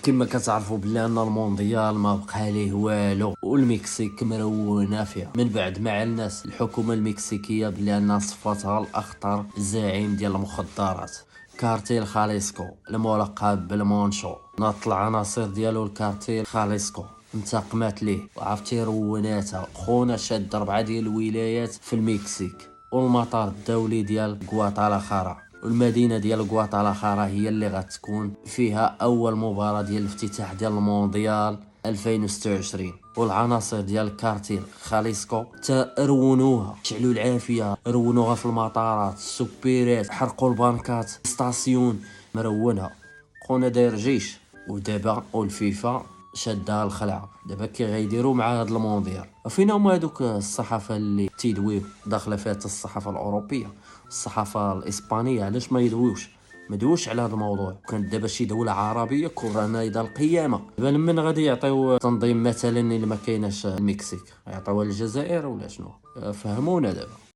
كما كتعرفوا بلي ان المونديال ما بقى ليه والو، والمكسيك مرونه فيها من بعد مع الناس الحكومه المكسيكيه بلي انها صفتها الاخطر زعيم ديال المخدرات. كارتيل خاليسكو الملقب بالمونشو ناط العناصر ديالو الكارتيل خاليسكو انتقمات ليه وعرفتي روناتها. خونا شاد 4 ديال الولايات في المكسيك، والمطار الدولي ديال غواتالاخارا، والمدينه ديال غواتالاخارا هي اللي غتكون فيها اول مباراه ديال الافتتاح ديال المونديال 2026. والعناصر ديال الكارتيل خاليسكو ترونوها، شعلوا العافيه، رونوها في المطارات، السوبيرات، حرقوا البنكات، ستاسيون مرونها. خونا داير جيش، ودابا والفيفا شادها الخلعه. دابا كي غيديروا مع هذا المونديال؟ فين هما هذوك الصحافه اللي تيدويو داخله فيها الصحافه الاوروبيه، الصحافه الاسبانيه؟ علاش ما يدويوش؟ ما دوش على هذا الموضوع؟ كانت دابا شي دوله عربيه كورانا يد القيامه. دابا من غادي يعطيو تنظيم مثلا اللي ما كايناش المكسيك؟ يعطيوها للجزائر ولا شنو؟ فهمونا دابا.